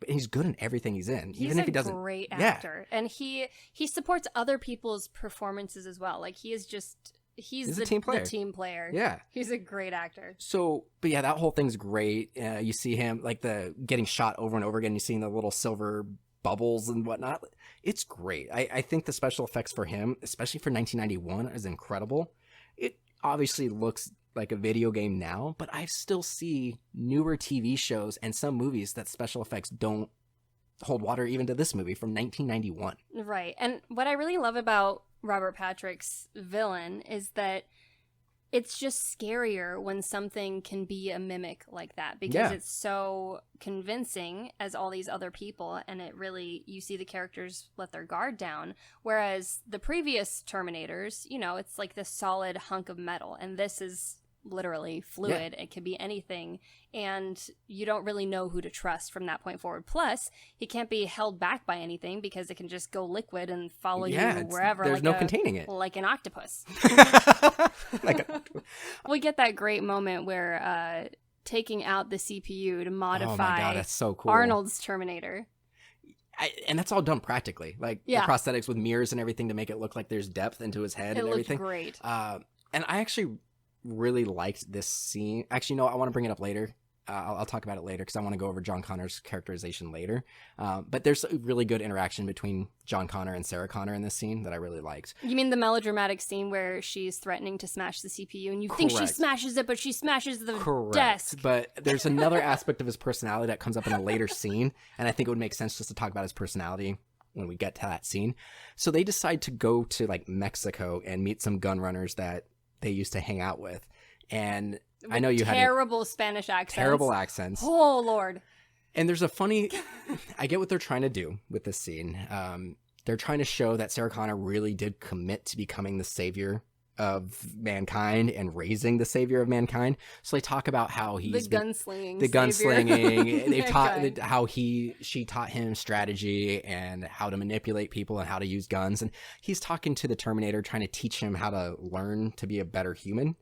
but he's good in everything he's in, even if he doesn't. He's a great actor, and he supports other people's performances as well. Like, he's the team player. Yeah. He's a great actor. So, but yeah, that whole thing's great. You see him, like, the getting shot over and over again. You see the little silver bubbles and whatnot. It's great. I think the special effects for him, especially for 1991, is incredible. It obviously looks like a video game now, but I still see newer TV shows and some movies that special effects don't hold water even to this movie from 1991. Right. And what I really love about Robert Patrick's villain is that it's just scarier when something can be a mimic like that, because it's so convincing as all these other people, and it really, you see the characters let their guard down. Whereas the previous Terminators, you know, it's like this solid hunk of metal, and this is literally fluid. It could be anything, and you don't really know who to trust from that point forward. Plus, he can't be held back by anything because it can just go liquid and follow you wherever. There's no containing it. Like an octopus. Like we get that great moment where taking out the CPU to modify that's so cool. Arnold's Terminator. And that's all done practically. Like, the prosthetics with mirrors and everything to make it look like there's depth into his head and everything. It looked great. And I actually really liked this scene. Actually, no, I want to bring it up later. I'll talk about it later because I want to go over John Connor's characterization later. But there's a really good interaction between John Connor and Sarah Connor in this scene that I really liked. You mean the melodramatic scene where she's threatening to smash the CPU and you think she smashes it, but she smashes the desk? But there's another aspect of his personality that comes up in a later scene, and I think it would make sense just to talk about his personality when we get to that scene. So they decide to go to, like, Mexico and meet some gun runners that they used to hang out with. And I know you had terrible Spanish accents. Terrible accents. Oh, Lord. And there's a funny, I get what they're trying to do with this scene. They're trying to show that Sarah Connor really did commit to becoming the savior of mankind and raising the savior of mankind. So they talk about how he's the gunslinging. They've taught how she taught him strategy and how to manipulate people and how to use guns. And he's talking to the Terminator, trying to teach him how to learn to be a better human.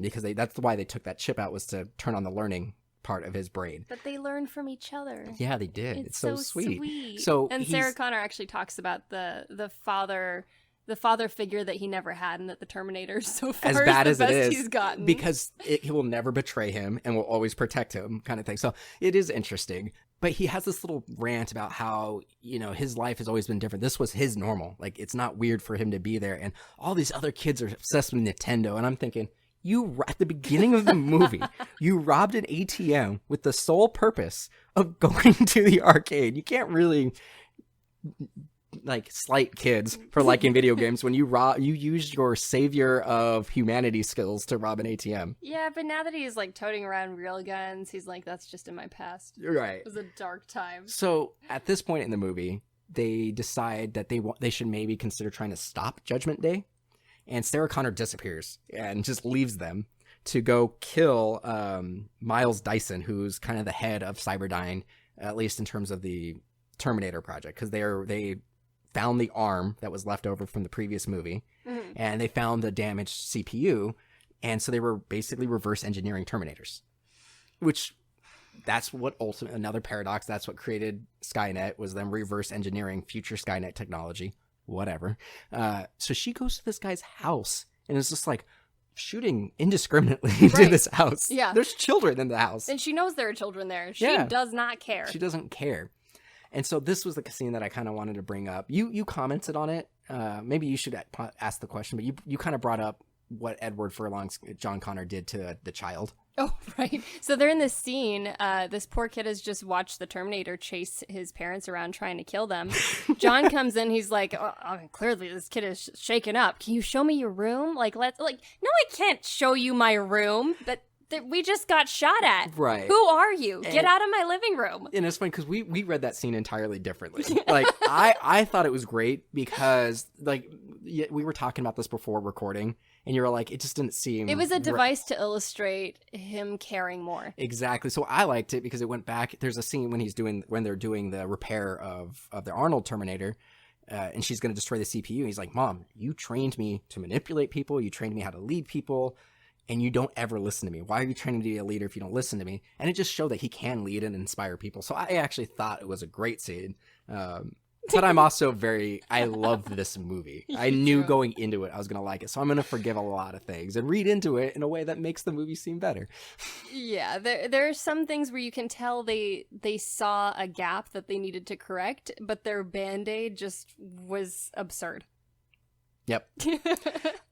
Because that's why they took that chip out, was to turn on the learning part of his brain. But they learned from each other. Yeah, they did. It's so sweet. And Sarah Connor actually talks about the father figure that he never had, and that the Terminator so far as bad is the as best it is, he's gotten. Because he will never betray him and will always protect him, kind of thing. So it is interesting. But he has this little rant about how, you know, his life has always been different. This was his normal. Like, it's not weird for him to be there. And all these other kids are obsessed with Nintendo. And I'm thinking, at the beginning of the movie, you robbed an ATM with the sole purpose of going to the arcade. You can't really, like, slight kids for liking video games when you used your savior of humanity skills to rob an ATM. Yeah, but now that he's, like, toting around real guns, he's like, that's just in my past. Right. It was a dark time. So at this point in the movie, they decide that they should maybe consider trying to stop Judgment Day. And Sarah Connor disappears and just leaves them to go kill Miles Dyson, who's kind of the head of Cyberdyne, at least in terms of the Terminator project, because they found the arm that was left over from the previous movie, and they found the damaged CPU, and so they were basically reverse engineering Terminators, which that's what another paradox. That's what created Skynet, was them reverse engineering future Skynet technology. Whatever. So she goes to this guy's house and is just, like, shooting indiscriminately into this house. Yeah. There's children in the house. And she knows there are children there. She does not care. She doesn't care. And so this was the scene that I kind of wanted to bring up. You commented on it. Maybe you should ask the question, but you kind of brought up what Edward Furlong's John Connor did to the child. Oh, right. So they're in this scene. This poor kid has just watched the Terminator chase his parents around trying to kill them. John comes in. He's like, clearly this kid is shaken up. Can you show me your room? No, I can't show you my room. But We just got shot at. Right. Who are you? Get out of my living room. And it's funny because we read that scene entirely differently. Like, I thought it was great because, like, we were talking about this before recording, and you were like, it just didn't seem... It was a device to illustrate him caring more. Exactly. So I liked it because it went back. There's a scene when they're doing the repair of the Arnold Terminator, and she's going to destroy the CPU. And he's like, Mom, you trained me to manipulate people. You trained me how to lead people. And you don't ever listen to me. Why are you training to be a leader if you don't listen to me? And it just showed that he can lead and inspire people. So I actually thought it was a great scene. But I'm also I loved this movie. I knew going into it I was going to like it. So I'm going to forgive a lot of things and read into it in a way that makes the movie seem better. Yeah, there are some things where you can tell they saw a gap that they needed to correct, but their Band-Aid just was absurd. Yep.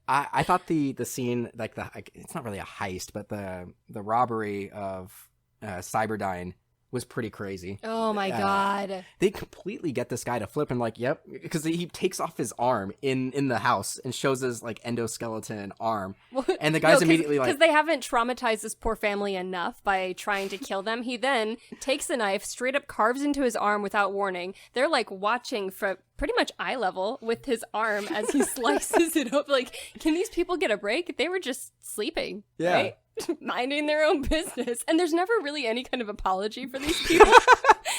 I thought the scene, like it's not really a heist, but the robbery of Cyberdyne was pretty crazy. Oh my God. They completely get this guy to flip and like, yep, because he takes off his arm in the house and shows his like endoskeleton arm. And the guy's immediately like... Because they haven't traumatized this poor family enough by trying to kill them. He then takes a knife, straight up carves into his arm without warning. They're like watching from pretty much eye level with his arm as he slices it up. Like, can these people get a break? They were just sleeping. Yeah. Right? Minding their own business. And there's never really any kind of apology for these people.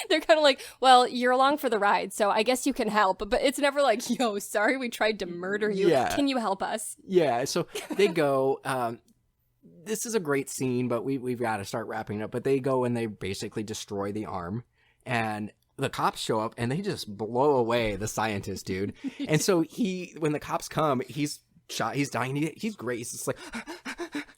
They're kind of like, well, you're along for the ride, so I guess you can help. But it's never like, yo, sorry, we tried to murder you. Yeah. Can you help us? Yeah, so they go, this is a great scene, but we've got to start wrapping it up. But they go and they basically destroy the arm. And the cops show up and they just blow away the scientist, dude. And so when the cops come, he's shot, he's dying, he's great. He's just like...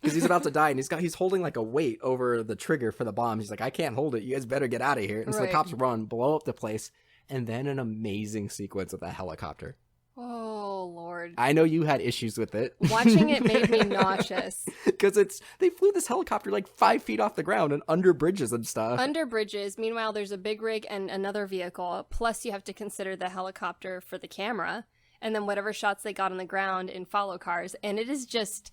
because he's about to die, and he's holding like a weight over the trigger for the bomb. He's like, I can't hold it. You guys better get out of here. And so the cops run, blow up the place, and then an amazing sequence of the helicopter. Oh, Lord. I know you had issues with it. Watching it made me nauseous. Because they flew this helicopter like 5 feet off the ground and under bridges and stuff. Under bridges. Meanwhile, there's a big rig and another vehicle. Plus, you have to consider the helicopter for the camera. And then whatever shots they got on the ground in follow cars. And it is just...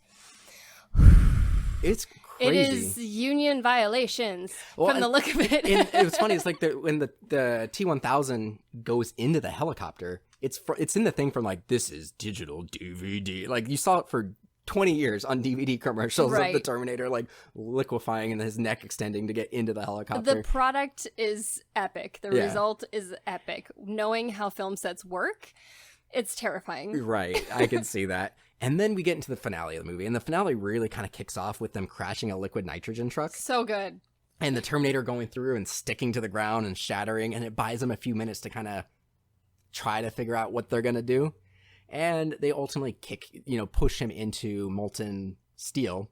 It's crazy. It is union violations from the look of it. It was funny. It's like when the T-1000 goes into the helicopter, it's in the thing from like, this is digital DVD. Like you saw it for 20 years on DVD commercials of the Terminator like liquefying and his neck extending to get into the helicopter. The product is epic. The result is epic. Knowing how film sets work, it's terrifying. Right. I can see that. And then we get into the finale of the movie, and the finale really kind of kicks off with them crashing a liquid nitrogen truck. So good. And the Terminator going through and sticking to the ground and shattering, and it buys them a few minutes to kind of try to figure out what they're going to do. And they ultimately push him into molten steel.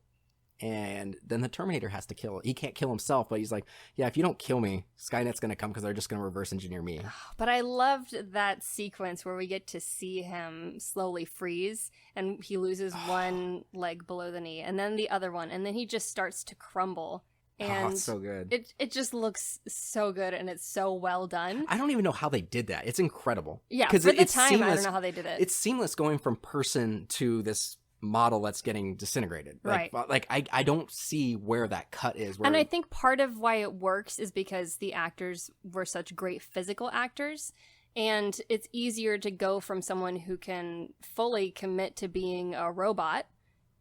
And then the Terminator has to kill. He can't kill himself, but he's like, yeah, if you don't kill me, Skynet's going to come because they're just going to reverse engineer me. But I loved that sequence where we get to see him slowly freeze and he loses one leg below the knee and then the other one. And then he just starts to crumble. And it's so good. It just looks so good and it's so well done. I don't even know how they did that. It's incredible. Yeah, for the time, I don't know how they did it. It's seamless going from person to this model that's getting disintegrated. Like I don't see where that cut is. And I think part of why it works is because the actors were such great physical actors, and it's easier to go from someone who can fully commit to being a robot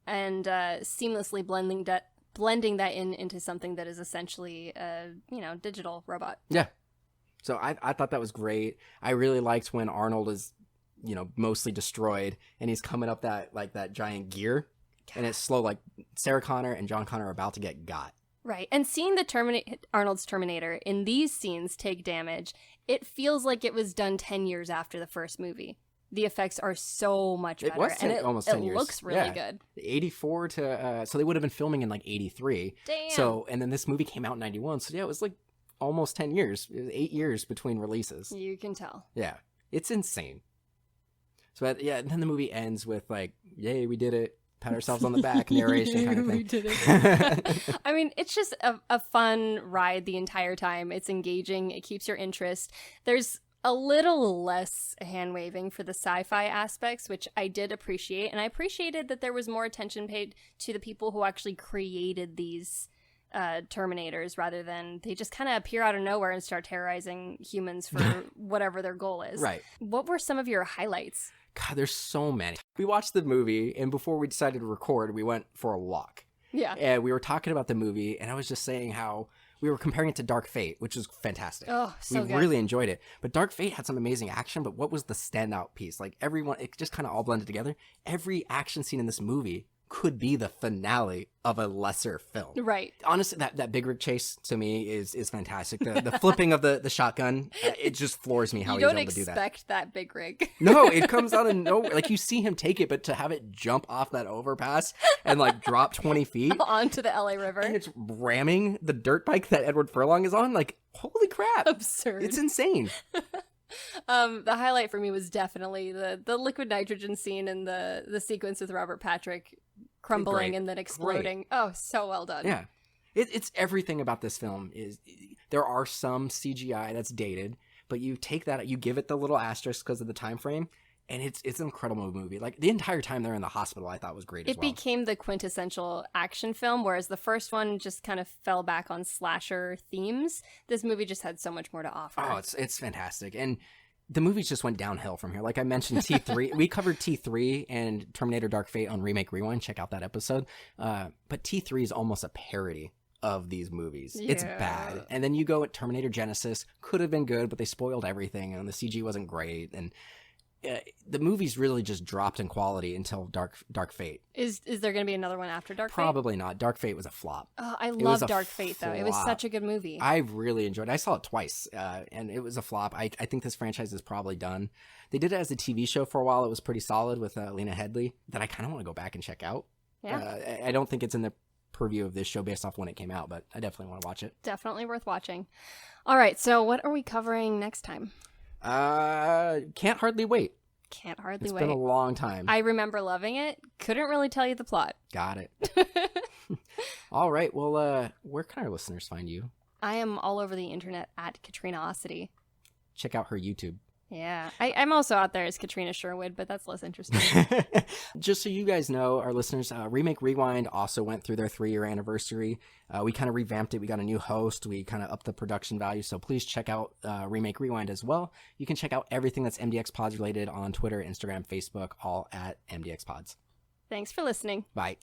and seamlessly blending that into something that is essentially a digital robot. Yeah. So I thought that was great. I really liked when Arnold is mostly destroyed and he's coming up that giant gear and it's slow, like Sarah Connor and John Connor are about to get got. Right. And seeing Arnold's Terminator in these scenes take damage, it feels like it was done 10 years after the first movie. The effects are so much better. It was almost 10 years. It looks really good. 84 to, so they would have been filming in like 83. Damn. So, and then this movie came out in 91. So yeah, it was like almost 10 years. It was 8 years between releases. You can tell. Yeah. It's insane. So yeah, and then the movie ends with like, yay, we did it. Pat ourselves on the back, narration kind of thing. We did it. I mean, it's just a fun ride the entire time. It's engaging. It keeps your interest. There's a little less hand-waving for the sci-fi aspects, which I did appreciate. And I appreciated that there was more attention paid to the people who actually created these Terminators, rather than they just kind of appear out of nowhere and start terrorizing humans for whatever their goal is. Right. What were some of your highlights? God, there's so many. We watched the movie, and before we decided to record, we went for a walk. Yeah. And we were talking about the movie, and I was just saying how we were comparing it to Dark Fate, which was fantastic. Oh, so good. We really enjoyed it. But Dark Fate had some amazing action, but what was the standout piece? Like, everyone, it just kind of all blended together. Every action scene in this movie could be the finale of a lesser film. Right. Honestly, that big rig chase to me is fantastic. The flipping of the shotgun, it just floors me how he's able to do that. You don't expect that big rig. No, it comes out of nowhere. Like, you see him take it, but to have it jump off that overpass and like drop 20 feet onto the LA River, and it's ramming the dirt bike that Edward Furlong is on, like, holy crap. Absurd. It's insane. The highlight for me was definitely the liquid nitrogen scene and the sequence with Robert Patrick crumbling and then exploding. Great. Oh, so well done. Yeah. It's everything about this film is there are some CGI that's dated, but you take that, you give it the little asterisk because of the time frame, and it's an incredible movie. Like, the entire time they're in the hospital, I thought was great as well. It became the quintessential action film, whereas the first one just kind of fell back on slasher themes. This movie just had so much more to offer. Oh, it's fantastic. And the movies just went downhill from here. Like I mentioned, T3. We covered T3 and Terminator Dark Fate on Remake Rewind. Check out that episode. But T3 is almost a parody of these movies. Yeah. It's bad. And then you go at Terminator Genesis. Could have been good, but they spoiled everything, and the CG wasn't great. And the movies really just dropped in quality until Dark Fate. Is there going to be another one after Dark Fate? Probably not. Dark Fate was a flop. Oh, I love Dark Fate, though. It was such a good movie. I really enjoyed it. I saw it twice, and it was a flop. I think this franchise is probably done. They did it as a TV show for a while. It was pretty solid with Lena Headey that I kind of want to go back and check out. Yeah. I don't think it's in the purview of this show based off when it came out, but I definitely want to watch it. Definitely worth watching. All right, so what are we covering next time? Can't Hardly Wait. Can't Hardly It's Wait. been a long time. I remember loving it. Couldn't really tell you the plot. Got it. All right. Well, where can our listeners find you? I am all over the internet at Katrina Ossity. Check out her YouTube. Yeah. I'm also out there as Katrina Sherwood, but that's less interesting. Just so you guys know, our listeners, Remake Rewind also went through their 3-year anniversary. We kind of revamped it. We got a new host. We kind of upped the production value. So please check out Remake Rewind as well. You can check out everything that's MDXpods related on Twitter, Instagram, Facebook, all at MDXpods. Thanks for listening. Bye.